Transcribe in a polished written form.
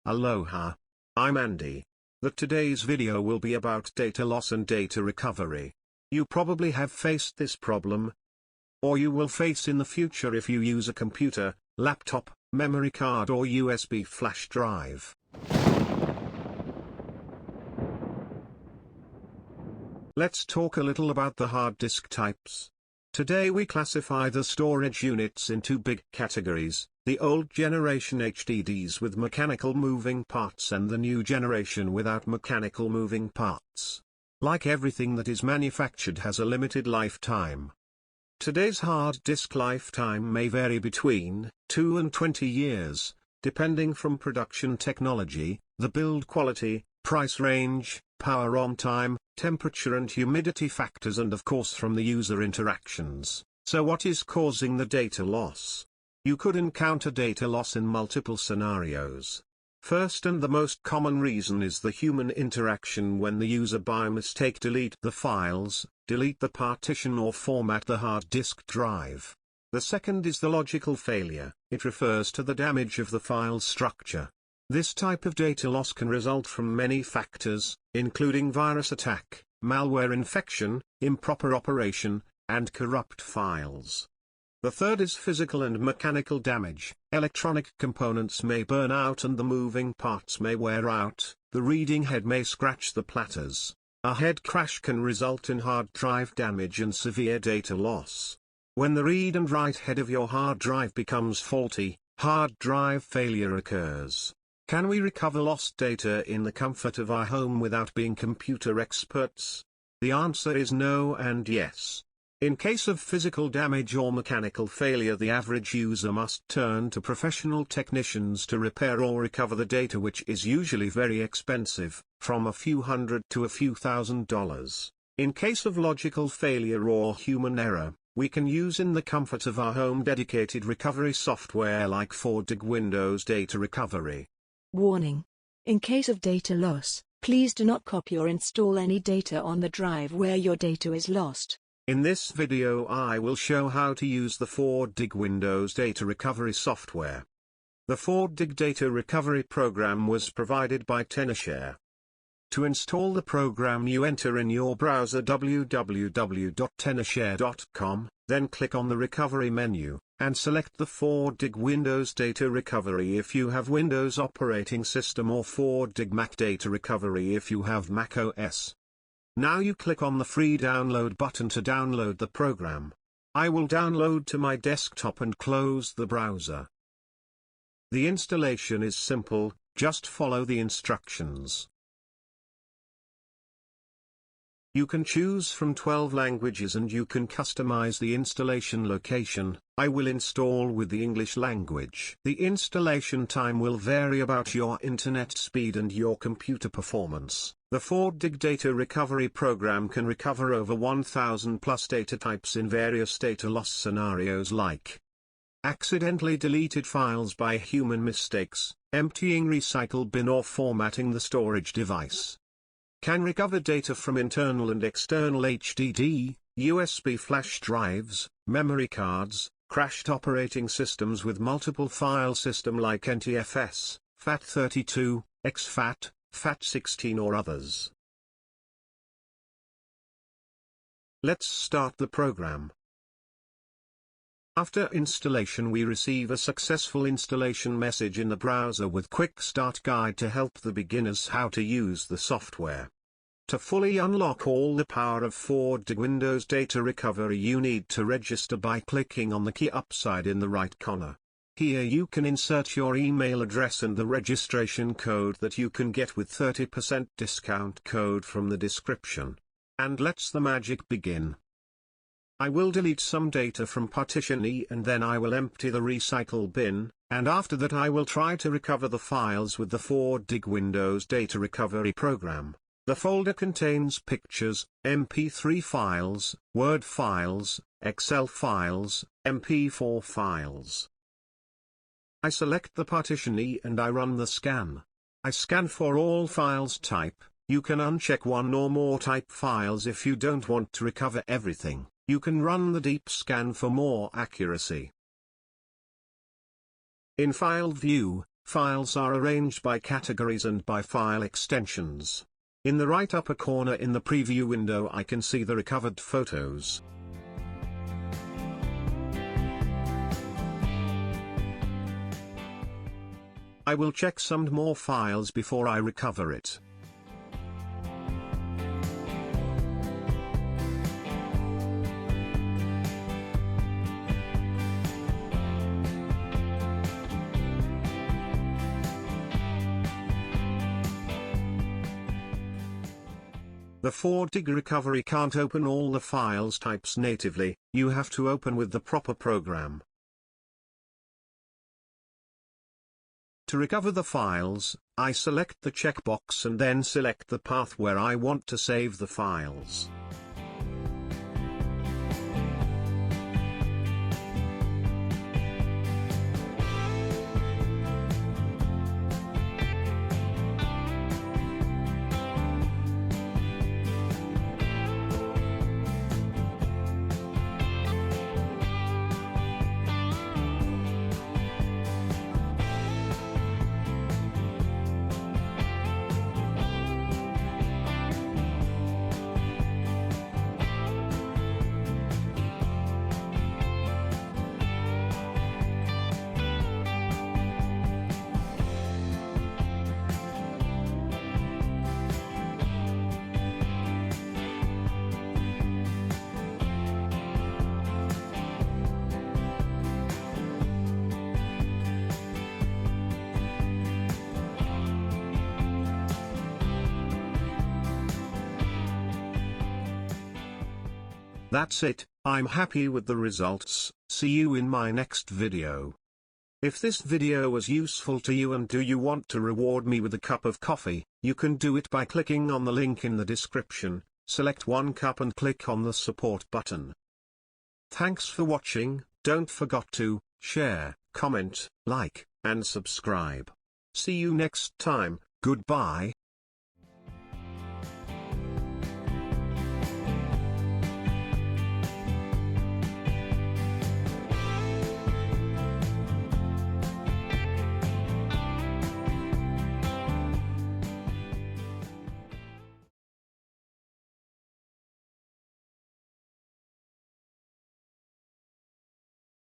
Aloha. I'm Andy. Today's video will be about data loss and data recovery. You probably have faced this problem, or you will face in the future if you use a computer, laptop, memory card or USB flash drive. Let's talk a little about the hard disk types. Today we classify the storage units in two big categories, the old generation HDDs with mechanical moving parts and the new generation without mechanical moving parts. Like everything that is manufactured has a limited lifetime. Today's hard disk lifetime may vary between 2 and 20 years, depending from production technology, the build quality, price range, power on time, temperature and humidity factors and of course from the user interactions. So what is causing the data loss? You could encounter data loss in multiple scenarios. First and the most common reason is the human interaction when the user by mistake delete the files, delete the partition or format the hard disk drive. The second is the logical failure. It refers to the damage of the file structure. This type of data loss can result from many factors, including virus attack, malware infection, improper operation, and corrupt files. The third is physical and mechanical damage. Electronic components may burn out and the moving parts may wear out, the reading head may scratch the platters. A head crash can result in hard drive damage and severe data loss. When the read and write head of your hard drive becomes faulty, hard drive failure occurs. Can we recover lost data in the comfort of our home without being computer experts? The answer is no and yes. In case of physical damage or mechanical failure, the average user must turn to professional technicians to repair or recover the data, which is usually very expensive, from a few $100 to a few $1,000s. In case of logical failure or human error, we can use in the comfort of our home dedicated recovery software like redigitt Windows Data Recovery. Warning. In case of data loss, please do not copy or install any data on the drive where your data is lost. In this video I will show how to use the redigitt Windows Data Recovery software. The redigitt Data Recovery program was provided by Tenorshare. To install the program, you enter in your browser www.tenorshare.com, then click on the Recovery menu, and select the redigitt Windows Data Recovery if you have Windows operating system or redigitt Mac Data Recovery if you have Mac OS. Now you click on the free download button to download the program. I will download to my desktop and close the browser. The installation is simple, just follow the instructions. You can choose from 12 languages and you can customize the installation location. I will install with the English language. The installation time will vary about your internet speed and your computer performance. The redigitt Data Recovery program can recover over 1,000 plus data types in various data loss scenarios like accidentally deleted files by human mistakes, emptying recycle bin or formatting the storage device. Can recover data from internal and external HDD, USB flash drives, memory cards, crashed operating systems with multiple file system like NTFS, FAT32, exFAT, FAT16 or others. Let's start the program. After installation we receive a successful installation message in the browser with quick start guide to help the beginners how to use the software. To fully unlock all the power of redigitt Windows Data Recovery you need to register by clicking on the key upside in the right corner. Here you can insert your email address and the registration code that you can get with 30% discount code from the description. And let's the magic begin. I will delete some data from partition E and then I will empty the recycle bin, and after that I will try to recover the files with the redigitt Windows Data Recovery program. The folder contains pictures, MP3 files, Word files, Excel files, MP4 files. I select the partition E and I run the scan. I scan for all files type. You can uncheck one or more type files if you don't want to recover everything. You can run the deep scan for more accuracy. In File View, Files are arranged by categories and by file extensions. In the right upper corner in the preview window I can see the recovered photos. I will check some more files before I recover it. The 4dig recovery can't open all the files types natively, you have to open with the proper program. To recover the files, I select the checkbox and then select the path where I want to save the files. That's it, I'm happy with the results. See you in my next video. If this video was useful to you and do you want to reward me with a cup of coffee, you can do it by clicking on the link in the description, select one cup and click on the support button. Thanks for watching, don't forget to share, comment, like, and subscribe. See you next time, goodbye.